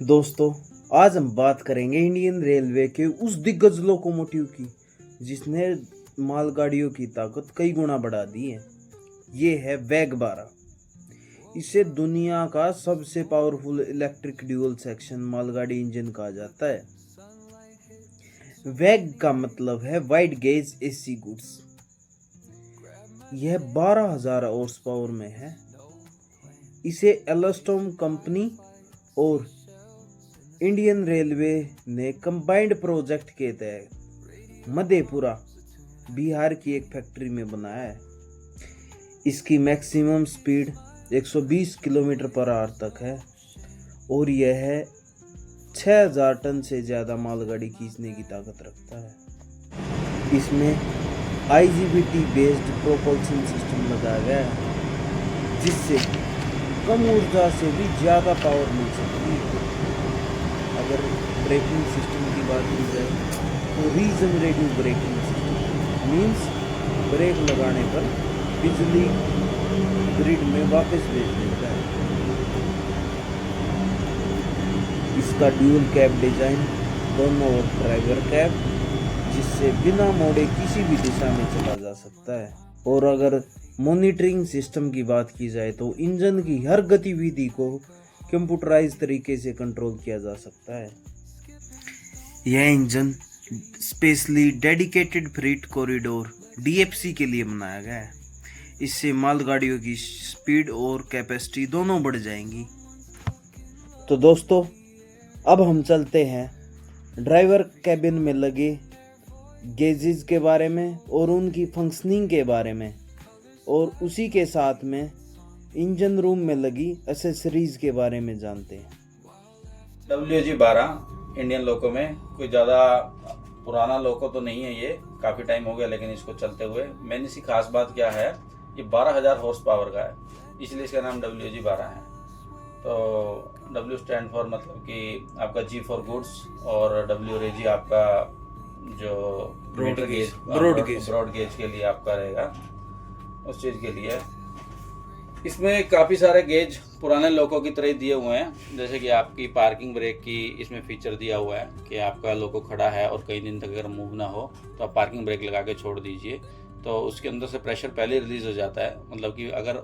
दोस्तों, आज हम बात करेंगे इंडियन रेलवे के उस दिग्गज लोकोमोटिव की जिसने मालगाड़ियों की ताकत कई गुना बढ़ा दी है। ये है वैग 12। इसे दुनिया का सबसे पावरफुल इलेक्ट्रिक ड्यूल सेक्शन मालगाड़ी इंजन कहा जाता है। वैग का मतलब है वाइड गेज एसी गुड्स। यह 12,000 हॉर्स पावर में है। इसे एल्स्टोम कंपनी और इंडियन रेलवे ने कंबाइंड प्रोजेक्ट के तहत मधेपुरा बिहार की एक फैक्ट्री में बनाया है। इसकी maximum speed 120 kilometre per hour तक है और यह 6,000 टन से ज़्यादा मालगाड़ी खींचने की ताकत रखता है। इसमें IGBT बेस्ड प्रोपल्शन सिस्टम लगाया गया है जिससे कम ऊर्जा से भी ज़्यादा पावर मिल सकती है। अगर ब्रेकिंग सिस्टम की बात की जाए तो regenerative braking system means brake लगाने पर बिजली ग्रिड में वापस भेज देता है। इसका ड्यूल कैब डिजाइन, दोनों ओर ड्राइवर कैब, जिससे बिना मोड़े किसी भी दिशा में चला जा सकता है। और अगर मॉनिटरिंग सिस्टम की बात की जाए तो इंजन की हर गतिविधि को कंप्यूटराइज तरीके से कंट्रोल किया जा सकता है। यह engine specially dedicated freight corridor DFC के लिए बनाया गया है। इससे मालगाड़ियों की स्पीड और कैपेसिटी दोनों बढ़ जाएंगी। तो दोस्तों, अब हम चलते हैं ड्राइवर कैबिन में लगे गेजेस के बारे में और उनकी फंक्शनिंग के बारे में, और उसी के साथ में इंजन रूम में लगी एसेसरीज के बारे में जानते हैं। WG 12 इंडियन लोको में कोई ज़्यादा पुराना लोको तो नहीं है, ये काफ़ी टाइम हो गया लेकिन इसको चलते हुए। मेन इसकी खास बात क्या है, ये 12,000 हॉर्स पावर का है, इसलिए इसका नाम WG 12 है। तो W स्टैंड फॉर मतलब कि आपका G फॉर गुड्स और W रेजी आपका जो ब्रॉड गेज के लिए आपका रहेगा, उस चीज़ के लिए। इसमें काफ़ी सारे गेज पुराने लोको की तरह ही दिए हुए हैं। जैसे कि आपकी पार्किंग ब्रेक की इसमें फीचर दिया हुआ है कि आपका लोको खड़ा है और कई दिन तक अगर मूव ना हो तो आप पार्किंग ब्रेक लगा के छोड़ दीजिए, तो उसके अंदर से प्रेशर पहले रिलीज़ हो जाता है। मतलब कि अगर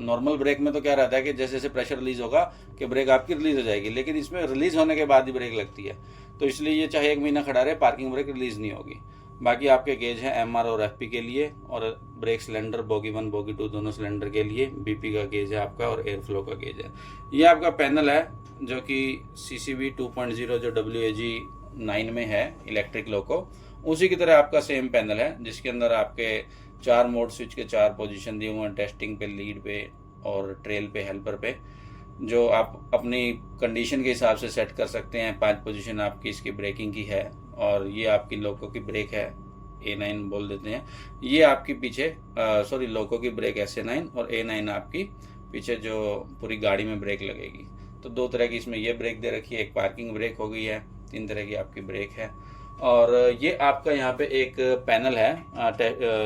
नॉर्मल ब्रेक में तो क्या रहता है कि जैसे जैसे प्रेशर रिलीज़ होगा कि ब्रेक आपकी रिलीज़ हो जाएगी, लेकिन इसमें रिलीज़ होने के बाद ही ब्रेक लगती है। तो इसलिए ये चाहे 1 महीना खड़ा रहे, पार्किंग ब्रेक रिलीज़ नहीं होगी। बाकी आपके गेज हैं MR और FP के लिए, और ब्रेक सिलेंडर बोगी 1 बोगी 2 दोनों सिलेंडर के लिए BP का गेज है आपका, और एयर फ्लो का गेज है। ये आपका पैनल है जो कि CCV 2.0 जो WAG 9 में है इलेक्ट्रिक लोको, उसी की तरह आपका सेम पैनल है, जिसके अंदर आपके 4 मोड स्विच के 4 पोजीशन दिए हुए हैं, टेस्टिंग पे, लीड पे और ट्रेल पे, हेल्पर पे, जो आप अपनी कंडीशन के हिसाब से सेट कर सकते हैं। 5 पोजीशन आपकी इसकी ब्रेकिंग की है, और ये आपकी लोको की ब्रेक है, A9 बोल देते हैं। ये आपकी पीछे लोको की ब्रेक SA9 और A9 आपकी पीछे जो पूरी गाड़ी में ब्रेक लगेगी। तो 2 तरह की इसमें ये ब्रेक दे रखी है, एक पार्किंग ब्रेक हो गई है, 3 तरह की आपकी ब्रेक है। और ये आपका यहाँ पे एक पैनल है,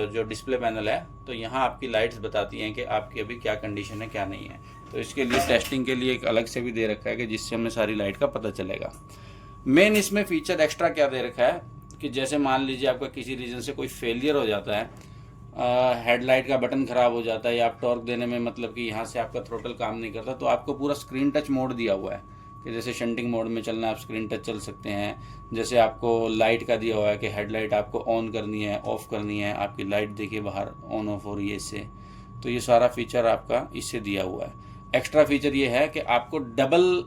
जो डिस्प्ले पैनल है, तो यहाँ आपकी लाइट्स बताती हैं कि आपकी अभी क्या कंडीशन है क्या नहीं है। तो इसके लिए टेस्टिंग के लिए एक अलग से भी दे रखा है कि जिससे हमें सारी लाइट का पता चलेगा। मेन इसमें फीचर एक्स्ट्रा क्या दे रखा है कि जैसे मान लीजिए आपका किसी रीज़न से कोई फेलियर हो जाता है, हेडलाइट का बटन ख़राब हो जाता है, या आप टॉर्क देने में मतलब कि यहाँ से आपका थ्रोटल काम नहीं करता, तो आपको पूरा स्क्रीन टच मोड दिया हुआ है कि जैसे शंटिंग मोड में चलना है आप स्क्रीन टच चल सकते हैं। जैसे आपको लाइट का दिया हुआ है कि हेडलाइट आपको ऑन करनी है, ऑफ़ करनी है, आपकी लाइट देखिए बाहर ऑन ऑफ हो रही है इससे। तो ये सारा फीचर आपका इससे दिया हुआ है। एक्स्ट्रा फीचर ये है कि आपको डबल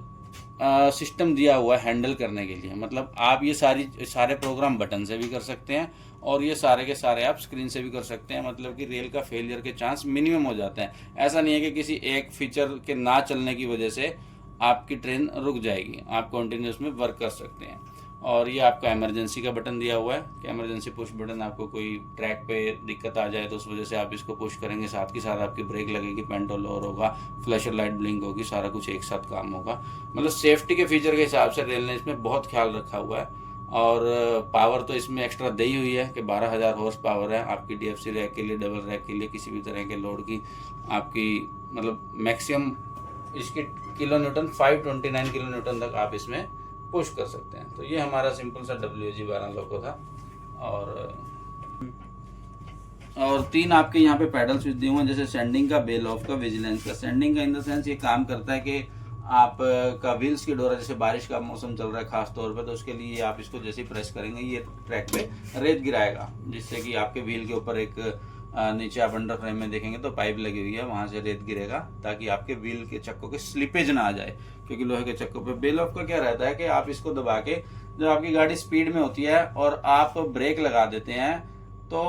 सिस्टम दिया हुआ है हैंडल करने के लिए। मतलब आप ये सारे प्रोग्राम बटन से भी कर सकते हैं, और ये सारे के सारे आप स्क्रीन से भी कर सकते हैं। मतलब कि रेल का फेलियर के चांस मिनिमम हो जाते हैं। ऐसा नहीं है कि किसी एक फीचर के ना चलने की वजह से आपकी ट्रेन रुक जाएगी, आप कंटिन्यूस में वर्क कर सकते हैं। और ये आपका इमरजेंसी का बटन दिया हुआ है कि इमरजेंसी पुश बटन, आपको कोई ट्रैक पे दिक्कत आ जाए तो उस वजह से आप इसको पुश करेंगे, साथ के साथ आपकी ब्रेक लगेगी, पेंटो लोअर होगा, फ्लैशर लाइट ब्लिंक होगी, सारा कुछ एक साथ काम होगा। मतलब सेफ्टी के फीचर के हिसाब से रेल ने इसमें बहुत ख्याल रखा हुआ है। और पावर तो इसमें एक्स्ट्रा दी हुई है कि 12,000 हॉर्स पावर है आपकी DFC रैक के लिए, डबल रैक के लिए, किसी भी तरह के लोड की आपकी मतलब मैक्सिमम इसकी किलो न्यूटन 529 किलो न्यूटन तक आप इसमें पुश कर सकते हैं। तो ये हमारा सिंपल सा WG12 लोको था। और 3 आपके यहाँ पे पैडल स्विच दिए हुए हैं, जैसे सेंडिंग का, बेल ऑफ का, विजिलेंस का। सेंडिंग का इन द सेंस ये काम करता है कि आप का व्हील्स की डोर है, जैसे बारिश का मौसम चल रहा है खास तौर पे, तो उसके लिए आप इसको जैसे ही प्रेस करेंगे ये ट्रैक पे रेत गिराएगा, जिससे कि आपके व्हील के ऊपर एक नीचे आप अंडर फ्रेम में देखेंगे तो पाइप लगी हुई है, वहां से रेत गिरेगा ताकि आपके व्हील के चक्कों के स्लिपेज ना आ जाए। क्योंकि लोहे के चक्कों पे बेल ऑफ का क्या रहता है कि आप इसको दबा के, जब आपकी गाड़ी स्पीड में होती है और आप ब्रेक लगा देते हैं तो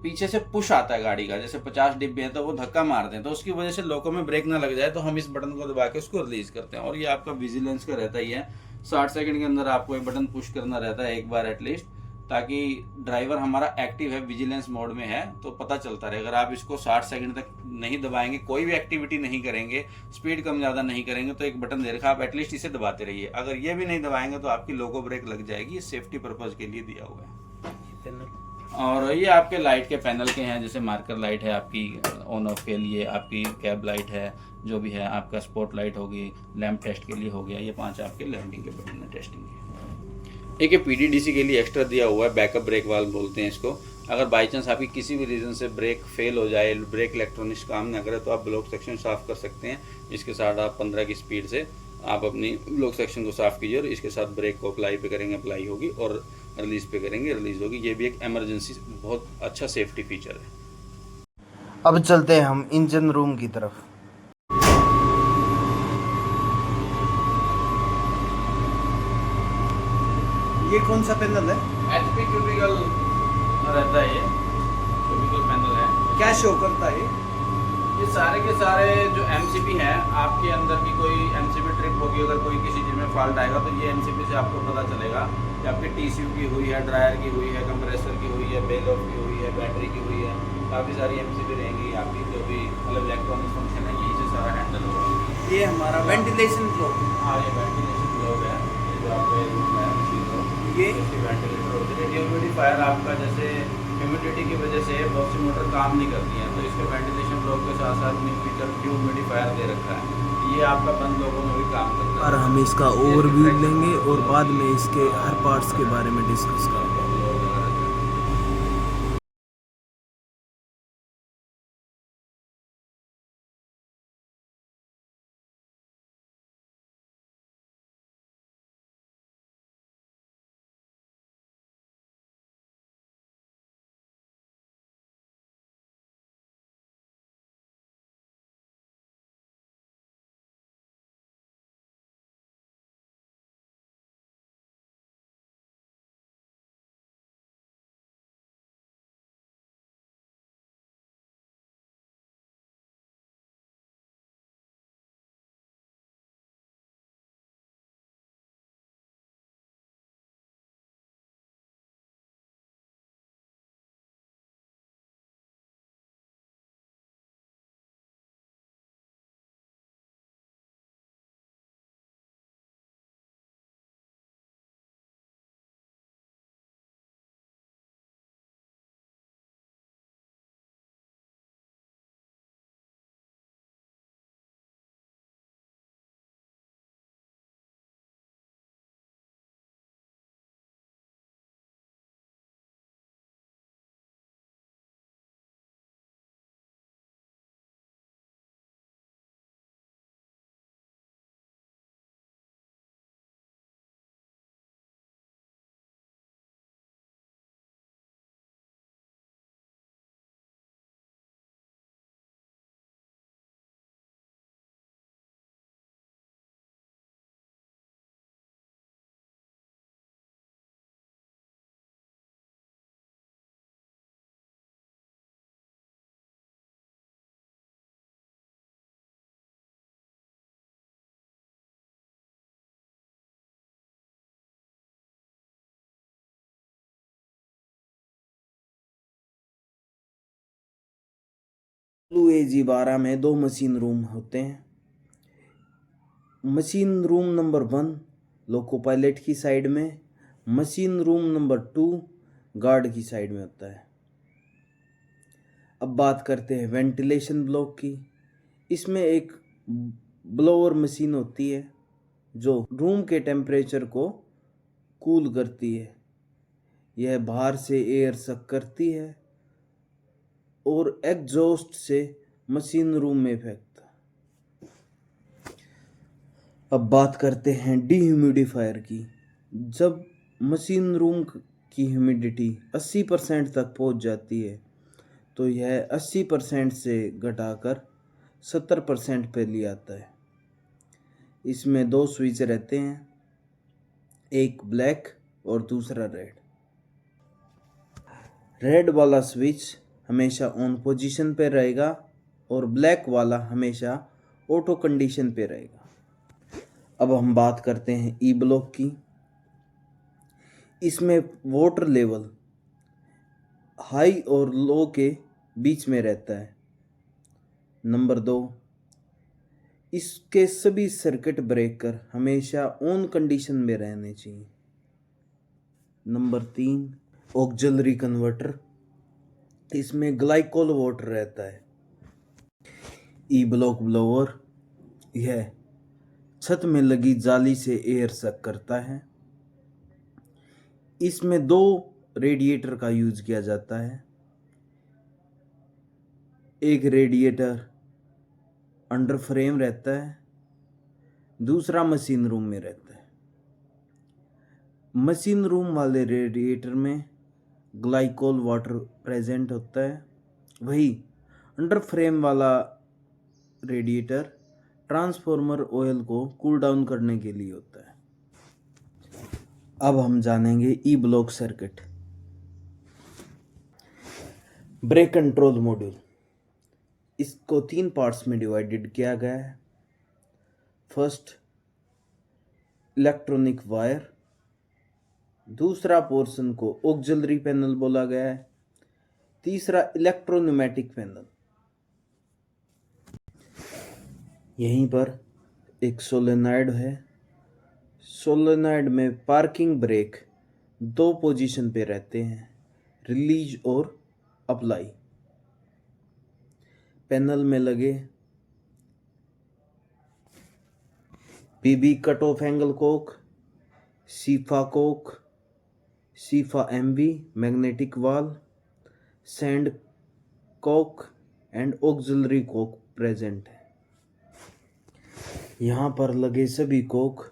पीछे से पुश आता है गाड़ी का, जैसे 50 डिब्बे हैं तो वो धक्का मारते हैं, तो उसकी वजह से लोको में ब्रेक ना लग जाए, तो हम इस बटन को दबा के उसको रिलीज करते हैं। और ये आपका विजिलेंस का रहता ही है, 60 सेकंड के अंदर आपको एक बटन पुश करना रहता है एक बार एटलीस्ट, ताकि ड्राइवर हमारा एक्टिव है, विजिलेंस मोड में है, तो पता चलता रहे। अगर आप इसको 60 सेकंड तक नहीं दबाएंगे, कोई भी एक्टिविटी नहीं करेंगे, स्पीड कम ज़्यादा नहीं करेंगे, तो एक बटन दे रखा, आप एटलीस्ट इसे दबाते रहिए। अगर ये भी नहीं दबाएंगे तो आपकी लोको ब्रेक लग जाएगी। ये सेफ्टी पर्पज़ के लिए दिया हुआ है। और ये आपके लाइट के पैनल के हैं, जैसे मार्कर लाइट है आपकी ऑन ऑफ के लिए, आपकी कैब लाइट है, जो भी है आपका स्पॉट लाइट होगी, लैंप टेस्ट के लिए हो गया, ये 5 आपके लैंपिंग के बटन है टेस्टिंग के। एक ये PDDC के लिए एक्स्ट्रा दिया हुआ है, बैकअप ब्रेक वाल्व बोलते हैं इसको। अगर बाई चांस आपकी किसी भी रीज़न से ब्रेक फेल हो जाए, ब्रेक इलेक्ट्रॉनिक्स काम ना करे, तो आप ब्लॉक सेक्शन साफ़ कर सकते हैं। इसके साथ आप 15 की स्पीड से आप अपनी ब्लॉक सेक्शन को साफ़ कीजिए और इसके साथ ब्रेक को अप्लाई पे करेंगे, अप्लाई होगी, और रिलीज़ पे करेंगे, रिलीज़ होगी। ये भी एक इमरजेंसी बहुत अच्छा सेफ्टी फीचर है। अब चलते हैं हम इंजन रूम की तरफ। ये कौन सा पैनल है? HP क्यूबिकल रहता है, ये क्यूबिकल पैनल है। क्या शो करता है ये सारे के सारे जो MCP हैं, आपके अंदर की कोई MCP ट्रिप होगी, अगर कोई किसी चीज़ में फॉल्ट आएगा तो ये MCP से आपको पता चलेगा कि आपकी TCU की हुई है, ड्रायर की हुई है, कंप्रेसर की हुई है, बेल ऑफ की हुई है, बैटरी की हुई है, काफ़ी सारी MCP रहेंगी आपकी, जो भी मतलब इलेक्ट्रॉनिक फंक्शन है यही से सारा हैंडल होगा। ये हमारा वेंटिलेशन ब्लॉक। हाँ, ये वेंटिलेशन ब्लॉक है, ये जो आपका रूम है ये वेंटिलेटर होती है। ह्यूमिडिफायर आपका जैसे ह्यूमिडिटी की वजह से बॉक्सी मोटर काम नहीं करती है, तो इसके वेंटिलेशन ब्लॉक के साथ साथ फीचर ह्यूमिडिफायर दे रखा है, ये आपका बंद लोगों में भी काम करता है। और हम इसका ओवरव्यू लेंगे और बाद में इसके हर पार्ट्स के बारे में डिस्कस करेंगे। AG12 में 2 मशीन रूम होते हैं। Machine room number 1 loco pilot की साइड में, मशीन रूम नंबर 2 गार्ड की साइड में होता है। अब बात करते हैं वेंटिलेशन ब्लॉक की। इसमें एक ब्लोअर मशीन होती है जो रूम के टेम्परेचर को कूल करती है। यह बाहर से एयर सक करती है और एग्जॉस्ट से मशीन रूम में फेंकता है। अब बात करते हैं डिह्यूमिडिफायर की। जब मशीन रूम की ह्यूमिडिटी 80% तक पहुंच जाती है तो यह 80% से घटाकर 70% पे ले आता है। इसमें दो स्विच रहते हैं, एक ब्लैक और दूसरा रेड। रेड वाला स्विच हमेशा ऑन पोजीशन पे रहेगा और ब्लैक वाला हमेशा ऑटो कंडीशन पे रहेगा। अब हम बात करते हैं ई ब्लॉक की। इसमें वाटर लेवल हाई और लो के बीच में रहता है। नंबर 2, इसके सभी सर्किट ब्रेकर हमेशा ऑन कंडीशन में रहने चाहिए। Number 3, auxiliary converter. इसमें ग्लाइकोल वाटर रहता है। ई ब्लॉक ब्लोअर यह छत में लगी जाली से एयर सक करता है। इसमें 2 रेडिएटर का यूज किया जाता है। एक रेडिएटर अंडर फ्रेम रहता है, दूसरा मशीन रूम में रहता है। मशीन रूम वाले रेडिएटर में ग्लाइकोल वाटर प्रेजेंट होता है, वही अंडर फ्रेम वाला रेडिएटर ट्रांसफॉर्मर ऑयल को कूल डाउन करने के लिए होता है। अब हम जानेंगे E block circuit. Brake control module, इसको 3 पार्ट्स में डिवाइडेड किया गया है। First, electronic wire. दूसरा पोर्शन को ऑक्सिलरी पैनल बोला गया है। तीसरा, इलेक्ट्रोन्यूमेटिक पैनल। यहीं पर एक सोलेनॉइड है। सोलेनॉइड में पार्किंग ब्रेक 2 पोजीशन पे रहते हैं, रिलीज और अप्लाई। पैनल में लगे PB cut off angle cock, सीफा कोक, सीफा MV magnetic valve, sand cock and auxiliary cock present है। यहाँ पर लगे सभी कोक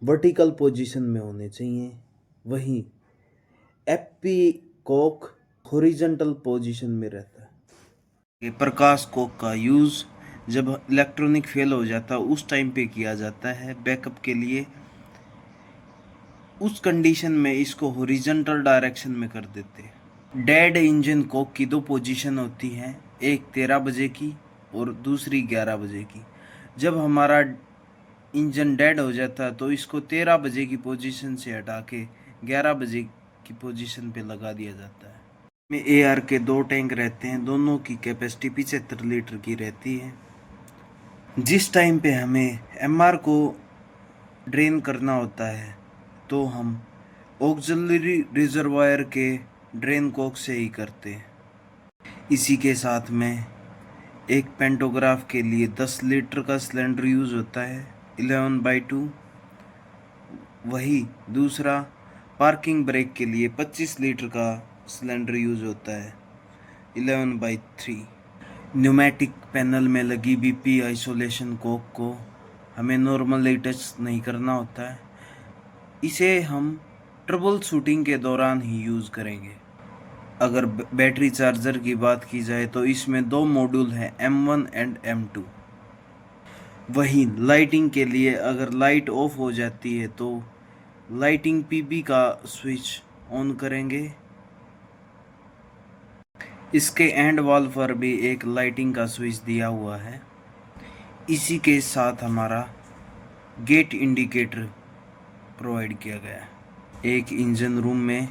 वर्टिकल पोजीशन में होने चाहिए, वहीं एपी कोक हॉरिजॉन्टल पोजीशन में रहता है। ये प्रकाश कोक का यूज़ जब इलेक्ट्रॉनिक फेल हो जाता है उस टाइम पे किया जाता है बैकअप के लिए। उस कंडीशन में इसको हॉरिजॉन्टल डायरेक्शन में कर देते हैं। डेड इंजन कोक की 2 पोजीशन होती हैं, एक 13 बजे की और दूसरी 11 बजे की। जब हमारा इंजन डेड हो जाता है तो इसको 13 बजे की पोजीशन से हटा के 11 बजे की पोजीशन पे लगा दिया जाता है। में एआर के 2 टैंक रहते हैं, दोनों की कैपेसिटी 75 लीटर की रहती है। जिस टाइम पे हमें एमआर को ड्रेन करना होता है तो हम ऑक्सिलरी रिजर्वायर के ड्रेन कोक से ही करते हैं। इसी के साथ में एक पेंटोग्राफ के लिए 10 लीटर का सिलेंडर यूज़ होता है 11/2। वही दूसरा पार्किंग ब्रेक के लिए 25 लीटर का सिलेंडर यूज़ होता है 11/3। न्यूमेटिक पैनल में लगी बीपी आइसोलेशन कोक को हमें नॉर्मली टच नहीं करना होता है। इसे हम ट्रबल शूटिंग के दौरान ही यूज़ करेंगे। अगर बैटरी चार्जर की बात की जाए तो इसमें 2 मॉड्यूल हैं, M1 एंड M2। वहीं लाइटिंग के लिए अगर लाइट ऑफ हो जाती है तो लाइटिंग पीबी का स्विच ऑन करेंगे। इसके एंड वॉल पर भी एक लाइटिंग का स्विच दिया हुआ है। इसी के साथ हमारा गेट इंडिकेटर प्रोवाइड किया गया है। एक इंजन रूम में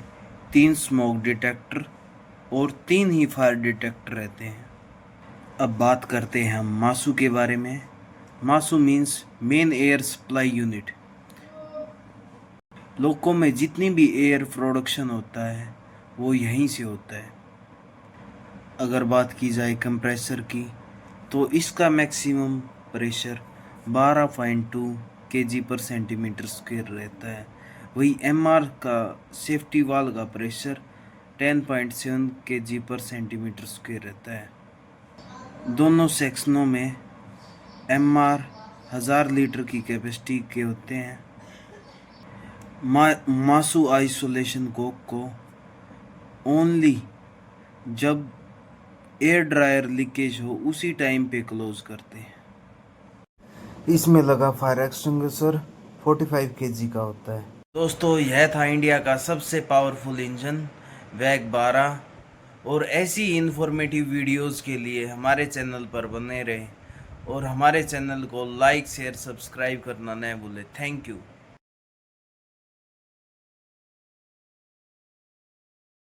3 स्मोक डिटेक्टर और 3 ही फायर डिटेक्टर रहते हैं। अब बात करते हैं हम मासू के बारे में। MASU means main air supply unit. लोकों में जितनी भी एयर प्रोडक्शन होता है वो यहीं से होता है। अगर बात की जाए कंप्रेसर की तो इसका मैक्सिमम प्रेशर 12.2 kg/cm² रहता है। वही MR का सेफ्टी वाल्व का प्रेशर 10.7 kg/cm² रहता है। दोनों सेक्शनों में MR 1000 लीटर की कैपेसिटी के होते हैं। मासू आइसोलेशन कोक को ओनली जब एयर ड्रायर लीकेज हो उसी टाइम पे क्लोज करते हैं। इसमें लगा फायर एक्सटिंग्विशर 45 kg का होता है। दोस्तों, यह था इंडिया का सबसे पावरफुल इंजन वैग 12। और ऐसी इन्फॉर्मेटिव वीडियोस के लिए हमारे चैनल पर बने रहें और हमारे चैनल को लाइक शेयर सब्सक्राइब करना न भूलें। Thank you.